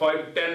5-10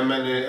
MNA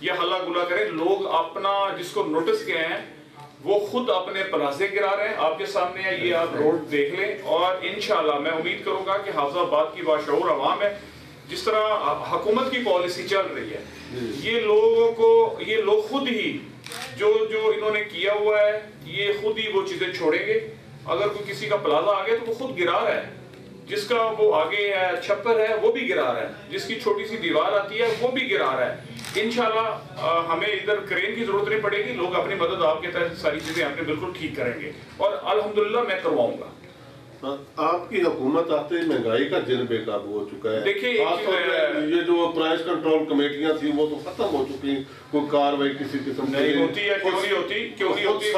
یا ہلا گلا کریں. لوگ اپنا جس کو نوٹس کیا ہیں وہ خود اپنے پلازے گرا رہے ہیں. آپ کے سامنے ہے یہ, آپ روڈ دیکھ لیں, اور انشاءاللہ میں امید کروں گا کہ حافظ آباد کی باشعور عوام ہے, جس طرح حکومت کی پالیسی چل رہی ہے, یہ لوگ خود ہی جو انہوں نے کیا ہوا ہے یہ خود ہی وہ چیزیں چھوڑیں گے. اگر کوئی کسی کا پلازا آ گیا تو وہ خود گرا رہا ہے, جس کا وہ آگے ہے چھپر ہے وہ بھی گرا رہا ہے, جس کی چھوٹی سی دیوار آتی ہے وہ بھی گرا رہا ہے. انشاءاللہ ہمیں ادھر کرین کی ضرورت نہیں پڑے گی, لوگ اپنی مدد آپ کے تحت ساری چیزیں اپنے بالکل ٹھیک کریں گے, اور الحمدللہ میں کرواؤں گا. آپ کی حکومت آتے ہی مہنگائی کا جن بے قابو ہو چکا ہے. دیکھیے یہ جو پرائس کنٹرول کمیٹیاں تھیں وہ تو ختم ہو چکی ہیں, کوئی کاروائی کسی قسم نہیں ہوتی ہے. کیوں نہیں ہوتی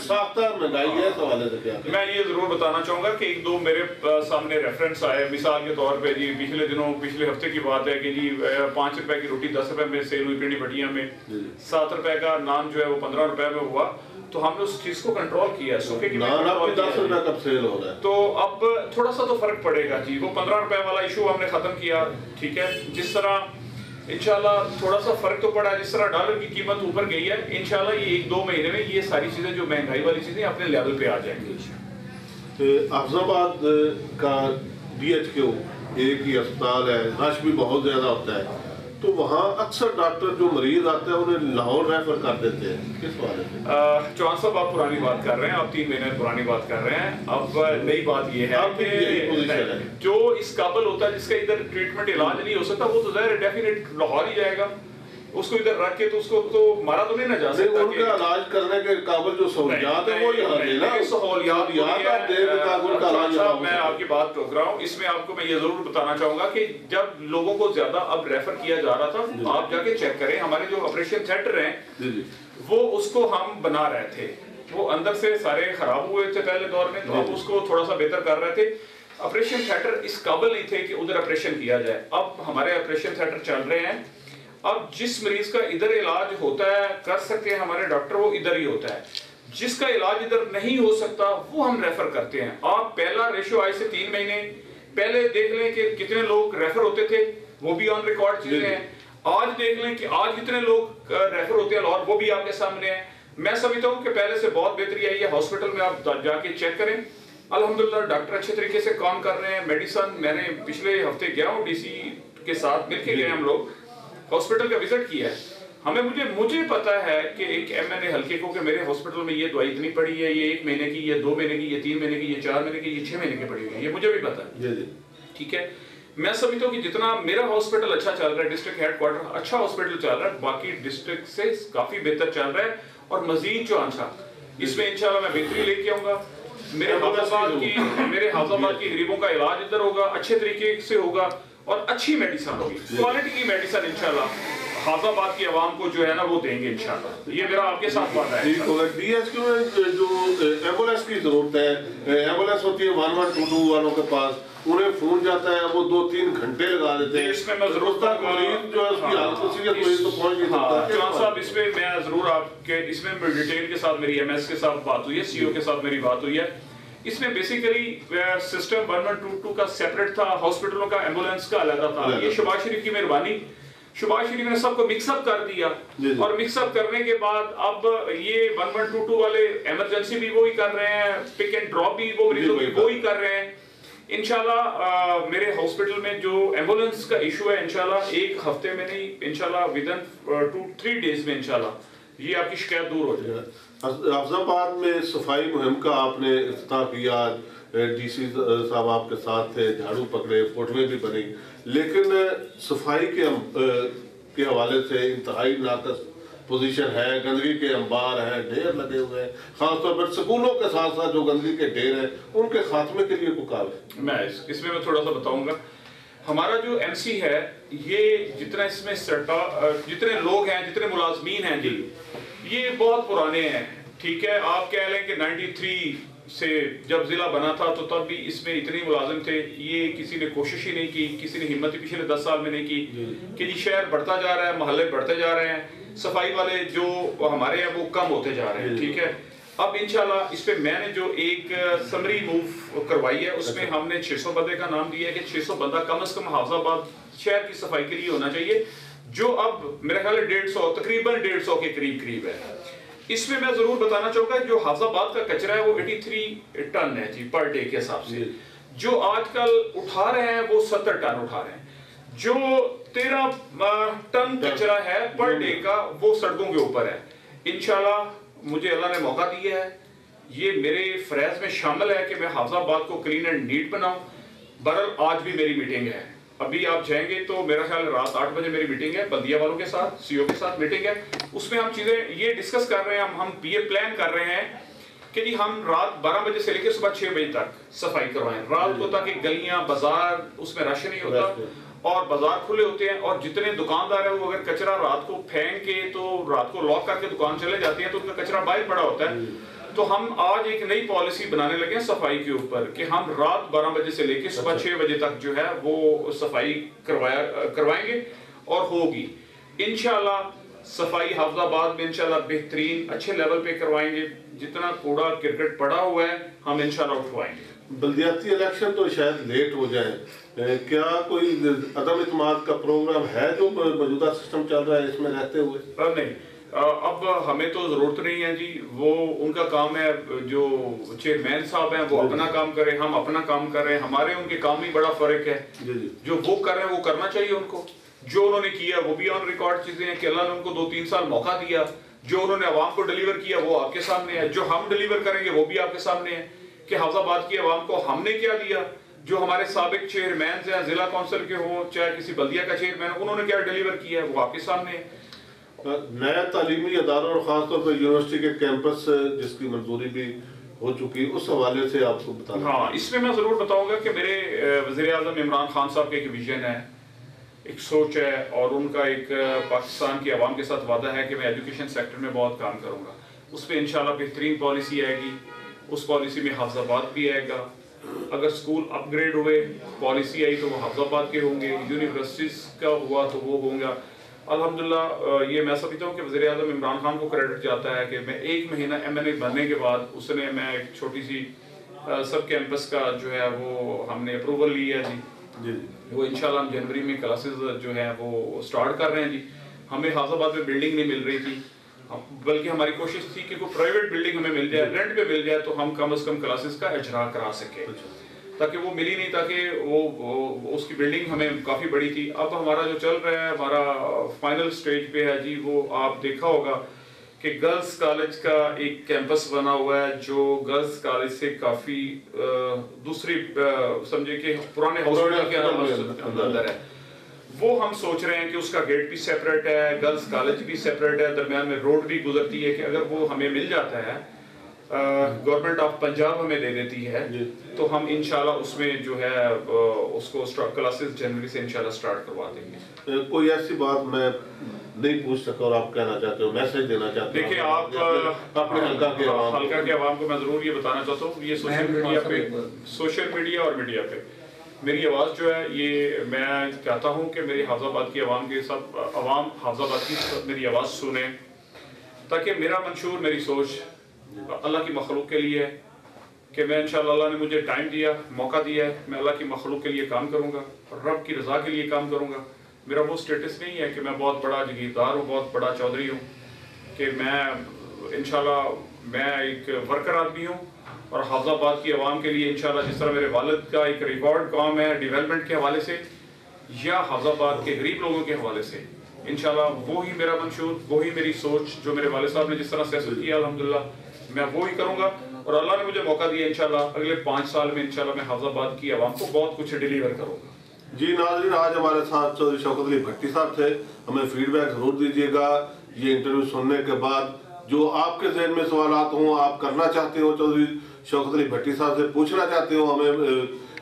ساختہ مہنگائی ہے, اس حوالے سے کیا میں یہ ضرور بتانا چاہوں گا کہ ایک دو میرے سامنے ریفرنس آئے مثال کے طور پہ. جی پچھلے ہفتے کی بات ہے کہ جی 5 روپے کی روٹی 10 روپے میں سیل ہوئی پنڈی بٹیا میں, 7 روپے کا نان جو ہے وہ 15 روپے میں ہوا, تو ہم نے اس چیز کو کنٹرول کیا. سوکھے کی 10 روپے کب سیل ہو رہا ہے, تو اب تھوڑا سا تو فرق پڑے گا جی. وہ 15 روپے والا ایشو ہم نے ختم کیا, ٹھیک ہے. جس طرح انشاءاللہ تھوڑا سا فرق تو پڑا, جس طرح ڈالر کی قیمت اوپر گئی ہے, انشاءاللہ یہ 1-2 مہینے میں یہ ساری چیزیں جو مہنگائی والی چیزیں اپنے لیول پہ آ جائیں گی. حافظ آباد کا DHQ ایک ہی اسپتال ہے, رش بھی بہت زیادہ ہوتا ہے, تو وہاں اکثر ڈاکٹر جو مریض آتے ہیں انہیں لاہور ریفر کر دیتے ہیں. کس والے سے چوہان صاحب آپ پرانی بات کر رہے ہیں, آپ 3 مہینے پرانی بات کر رہے ہیں. اب نئی بات یہ ہے کہ جو اس قابل ہوتا ہے جس کا ادھر ٹریٹمنٹ علاج نہیں ہو سکتا, وہ تو ظاہر ڈیفینیٹ لاہور ہی جائے گا. اس کو ادھر رکھ کے تو اس کو تو مارا تو نہیں نہ جا سکتا. ان کا علاج کرنے کے قابل جو سہولیات ہیں وہ یہاں دے نا, سہولیات میں آپ کی بات ٹوک رہا ہوں. اس میں آپ کو میں یہ ضرور بتانا چاہوں گا کہ جب لوگوں کو زیادہ اب ریفر کیا جا رہا تھا, آپ جا کے چیک کریں ہمارے جو آپریشن تھیٹر ہیں وہ اس کو ہم بنا رہے تھے, وہ اندر سے سارے خراب ہوئے تھے پہلے دور میں, تو ہم اس کو تھوڑا سا بہتر کر رہے تھے. آپریشن تھیٹر اس قابل نہیں تھے کہ ادھر آپریشن کیا جائے. اب ہمارے آپریشن تھیٹر چل رہے ہیں. اب جس مریض کا ادھر علاج ہوتا ہے کر سکتے ہیں ہمارے ڈاکٹر, وہ ادھر ہی ہوتا ہے. جس کا علاج ادھر نہیں ہو سکتا وہ ہم ریفر کرتے ہیں. آپ پہلا ریشو آج سے 3 مہینے پہلے دیکھ لیں کہ کتنے لوگ ریفر ہوتے تھے, وہ بھی آن ریکارڈ چیزیں ہیں. آج دیکھ لیں کہ آج کتنے لوگ ریفر ہوتے ہیں اور وہ بھی آپ کے سامنے ہیں. میں سمجھتا ہوں کہ پہلے سے بہت بہتری آئی ہے. ہاسپٹل میں آپ جا کے چیک کریں, الحمدللہ ڈاکٹر اچھے طریقے سے کام کر رہے ہیں. میڈیسن میں نے پچھلے ہفتے گیا ہوں, DC کے ساتھ مل کے گئے ہم لوگ, ہاسپٹل کا وزٹ کیا ہے. ہمیں مجھے پتا ہے کہ ایک MNA حلقے کو کہ میرے ہاسپٹل میں یہ دوائی اتنی پڑی ہے, یہ 1 مہینے کی, یہ 2 مہینے کی, یہ 3 مہینے کی, یہ 4 مہینے کی, یہ 6 مہینے کی پڑی ہوئی ہے, یہ مجھے بھی پتا ہے. ٹھیک ہے, میں سمجھتا ہوں کہ جتنا میرا ہاسپٹل اچھا چل رہا ہے, ڈسٹرکٹ ہیڈ کوارٹر اچھا ہاسپٹل چل رہا ہے, باقی ڈسٹرکٹ سے کافی بہتر چل رہا ہے. اور مزید جو اس میں انشاءاللہ میں بہتری لے کے آؤں گا. میرے حافظ آباد کی غریبوں کا علاج ادھر ہوگا, اچھے طریقے سے ہوگا, اور اچھی میڈیسن ہوگی, کوالٹی کی میڈیسن انشاءاللہ حافظ آباد کی عوام کو جو ہے نا وہ دیں گے انشاءاللہ. یہ میرا آپ کے ساتھ وعدہ ہے. DHQ میں جو ایمبولینس کی ضرورت ہے, ایمبولینس ہوتی ہے 1122 والوں کے پاس, انہیں فون جاتا ہے وہ 2-3 گھنٹے لگا دیتے ہیں. اس میں میں ضرور مریض جو ہے اس کی حالت وسیعت مریض تو پہنچ نہیں سکتا. چوہان صاحب اس میں میں ضرور آپ کے اس میں ڈیٹیل کے ساتھ میری MS کے ساتھ بات ہوئی ہے, CO کے ساتھ میری بات ہوئی ہے. اس میں بیسیکلی سسٹم 1122 کا سیپریٹ تھا, ہاسپٹلوں کا ایمبولینس کا علیحدہ تھا. یہ شہباز شریف کی مہربانی, شہباز شریف نے سب کو مکس اپ کر دیا, اور مکس اپ کرنے کے بعد اب یہ 1122 والے ایمرجنسی بھی وہی کر رہے ہیں, پک اینڈ ڈراپ بھی وہ مریضوں کی وہی کر رہے ہیں. انشاءاللہ میرے ہاسپٹل میں جو ایمبولینس کا ایشو ہے انشاءاللہ 1 ہفتے میں نہیں, انشاءاللہ ودن 2-3 ڈیز میں انشاءاللہ یہ آپ کی شکایت دور ہو جائے. حافظ آباد میں صفائی مہم کا آپ نے افتتاح کیا, DC صاحب آپ کے ساتھ تھے, جھاڑو پکڑے, فوٹویں بھی بنی, لیکن صفائی کے حوالے سے انتہائی ناقص پوزیشن ہے. گندگی کے انبار ہیں, ڈھیر لگے ہوئے ہیں, خاص طور پر سکولوں کے ساتھ ساتھ جو گندگی کے ڈھیر ہیں ان کے خاتمے کے لیے کوئی کام ہے. میں اس میں تھوڑا سا بتاؤں گا. ہمارا جو MC ہے, یہ جتنا اس میں جتنے لوگ ہیں, جتنے ملازمین ہیں جی, یہ بہت پرانے ہیں. ٹھیک ہے, آپ کہہ لیں کہ 93 سے جب ضلع بنا تھا تو تب بھی اس میں اتنے ملازم تھے. یہ کسی نے کوشش ہی نہیں کی, کسی نے ہمت ہی پچھلے 10 سال میں نہیں کی کہ جی شہر بڑھتا جا رہا ہے, محلے بڑھتے جا رہے ہیں, صفائی والے جو ہمارے ہیں وہ کم ہوتے جا رہے ہیں. ٹھیک ہے, اب انشاءاللہ اس پہ میں نے جو ایک سمری موو کروائی ہے, اس میں ہم نے 600 بندے کا نام دیا ہے کہ 600 بندہ کم از کم حافظ آباد شہر کی صفائی کے لیے ہونا چاہیے. جو اب میرا خیال ہے 150 تقریباً 150 کے قریب ہے. اس میں ضرور بتانا چاہوں گا جو حافظ آباد کا کچرا ہے وہ 83 ٹن ہے جی پر ڈے کے حساب سے. جو آج کل اٹھا رہے ہیں وہ 70 ٹن اٹھا رہے ہیں. جو 13 ٹن کچرا ہے پر ڈے کا وہ سڑکوں کے اوپر ہے. انشاءاللہ مجھے اللہ نے موقع دیا ہے, یہ میرے فریض میں شامل ہے کہ میں حافظ آباد کو کلین اینڈ نیٹ بناؤں. بہرحال آج بھی میری میٹنگ ہے, ابھی آپ جائیں گے تو میرا خیال رات 8 بجے میری میٹنگ ہے, بلدیہ والوں کے ساتھ سی او کے ساتھ میٹنگ ہے. اس میں ہم چیزیں یہ ڈسکس کر رہے ہیں, ہم یہ پلان کر رہے ہیں کہ جی ہم رات 12 بجے سے لے کے صبح 6 بجے تک صفائی کروائیں رات کو, تاکہ گلیاں بازار اس میں رش نہیں ہوتا اور بازار کھلے ہوتے ہیں. اور جتنے دکاندار ہیں وہ اگر کچرا رات کو پھینک کے تو رات کو لاک کر کے دکان چلے جاتے ہیں تو ان کا کچرا باہر پڑا ہوتا ہے. تو ہم آج ایک نئی پالیسی بنانے لگے ہیں صفائی کے اوپر کہ ہم رات 12 بجے سے لے کے صبح 6 بجے تک جو ہے وہ صفائی کروائیں گے اور ہوگی انشاءاللہ. صفائی حافظ آباد میں انشاءاللہ بہترین اچھے لیول پہ کروائیں گے. جتنا کوڑا کرکٹ پڑا ہوا ہے ہم انشاءاللہ اٹھوائیں گے. بلدیاتی الیکشن تو شاید لیٹ ہو جائیں, کیا کوئی عدم اعتماد کا پروگرام ہے جو موجودہ سسٹم چل رہا ہے اس میں رہتے ہوئے؟ نہیں, اب ہمیں تو ضرورت نہیں ہے جی, وہ ان کا کام ہے, جو چیئرمین صاحب ہیں وہ اپنا کام کریں, ہم اپنا کام کر رہے ہیں. ہمارے ان کے کام میں بڑا فرق ہے. جو وہ کر رہے ہیں وہ کرنا چاہیے ان کو. جو انہوں نے کیا وہ بھی آن ریکارڈ چیزیں ہیں کہ اللہ نے ان کو 2-3 سال موقع دیا. جو انہوں نے عوام کو ڈیلیور کیا وہ آپ کے سامنے ہے. جو ہم ڈیلیور کریں گے وہ بھی آپ کے سامنے ہے کہ حافظ آباد کی عوام کو ہم نے کیا دیا. جو ہمارے سابق چیئرمینز ہیں ضلع کونسل کے ہوں چاہے کسی بلدیہ کا چیئرمین, انہوں نے کیا ڈیلیور کیا ہے وہ آپ کے سامنے ہے. نیا تعلیمی اداروں اور خاص طور پر یونیورسٹی کے کیمپس جس کی منظوری بھی ہو چکی, اس حوالے سے آپ کو بتانا. ہاں, اس میں ضرور بتاؤں گا کہ میرے وزیر اعظم عمران خان صاحب کا ایک ویژن ہے, ایک سوچ ہے, اور ان کا ایک پاکستان کی عوام کے ساتھ وعدہ ہے کہ میں ایجوکیشن سیکٹر میں بہت کام کروں گا. اس پہ انشاءاللہ بہترین پالیسی آئے گی. اس پالیسی میں حافظ آباد بھی آئے گا. اگر سکول اپ گریڈ ہوئے پالیسی آئی تو وہ حافظ آباد کے ہوں گے. یونیورسٹیز کا ہوا تو وہ ہوں گا. الحمدللہ یہ میں سمجھتا ہوں کہ وزیر اعظم عمران خان کو کریڈٹ جاتا ہے کہ میں 1 مہینہ MNA بننے کے بعد اس نے میں ایک چھوٹی سی سب کیمپس کا جو ہے وہ ہم نے اپروول لی ہے جی. وہ انشاءاللہ ہم جنوری میں کلاسز جو ہیں وہ سٹارٹ کر رہے ہیں جی. ہمیں حافظ آباد میں بلڈنگ نہیں مل رہی تھی, بلکہ ہماری کوشش تھی کہ کوئی پرائیویٹ بلڈنگ ہمیں مل جائے, رینٹ پہ مل جائے تو ہم کم از کم کلاسز کا اجرا کرا سکیں. تاکہ وہ ملی نہیں, تاکہ وہ اس کی بلڈنگ ہمیں کافی بڑی تھی. اب ہمارا جو چل رہا ہے ہمارا فائنل سٹیج پہ ہے جی, وہ آپ دیکھا ہوگا کہ گرلز کالج کا ایک کیمپس بنا ہوا ہے جو گرلز کالج سے کافی دوسری سمجھے کہ پرانے ہاسپٹل کے اندر ہے. وہ ہم سوچ رہے ہیں کہ اس کا گیٹ بھی سیپریٹ ہے, گرلز کالج بھی سیپریٹ ہے, درمیان میں روڈ بھی گزرتی ہے, کہ اگر وہ ہمیں مل جاتا ہے گورنمنٹ آف پنجاب ہمیں دے دیتی ہے تو ہم انشاءاللہ اس میں جو ہے اس کو کلاسز جنوری سے انشاءاللہ سٹارٹ کروا دیں گے. کوئی ایسی بات میں نہیں پوچھ سکتا اور آپ کہنا چاہتے ہو, میسج دینا چاہتے ہو؟ دیکھیں آپ اپنے حلقہ کے عوام کو میں ضرور یہ بتانا چاہتا ہوں, یہ سوشل میڈیا اور میڈیا پہ میری آواز جو ہے یہ میں چاہتا ہوں کہ میری حافظ آباد کی عوام کے سب عوام حافظ آباد کی میری آواز سنیں, تاکہ میرا منشور میری سوچ اللہ کی مخلوق کے لیے کہ میں انشاءاللہ اللہ نے مجھے ٹائم دیا, موقع دیا ہے, میں اللہ کی مخلوق کے لیے کام کروں گا, رب کی رضا کے لیے کام کروں گا. میرا وہ سٹیٹس نہیں ہے کہ میں بہت بڑا جگیردار ہوں, بہت بڑا چودھری ہوں, کہ میں انشاءاللہ میں ایک ورکر آدمی ہوں اور حافظ آباد کی عوام کے لیے انشاءاللہ جس طرح میرے والد کا ایک ریکارڈ کام ہے ڈیولپمنٹ کے حوالے سے یا حافظ آباد کے غریب لوگوں کے حوالے سے, انشاءاللہ وہی میرا منشور, وہی میری سوچ جو میرے والد صاحب نے جس طرح سیاست کیا الحمدللہ میں وہی کروں گا. اور اللہ نے مجھے موقع دیا انشاءاللہ اگلے 5 سال میں انشاءاللہ میں حافظ آباد کی عوام کو بہت کچھ ڈیلیور کروں گا. جی ناظرین, آج ہمارے ساتھ چودھری شوکت علی بھٹی صاحب تھے. ہمیں فیڈ بیک ضرور دیجیے گا یہ انٹرویو سننے کے بعد. جو آپ کے ذہن میں سوالات ہوں, آپ کرنا چاہتے ہو چودھری شوکت علی بھٹی صاحب سے پوچھنا چاہتے ہو, ہمیں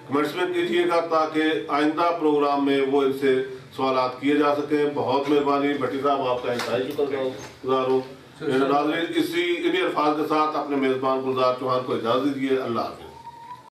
کمنٹس میں کیجیے گا تاکہ آئندہ پروگرام میں وہ ان سے سوالات کیے جا سکیں. بہت مہربانی بھٹی صاحب, آپ کا انتہائی شکر گزار ہوں. ناظرین, انہی الفاظ کے ساتھ اپنے میزبان گلزار چوہان کو اجازت دیجیے. اللہ حافظ.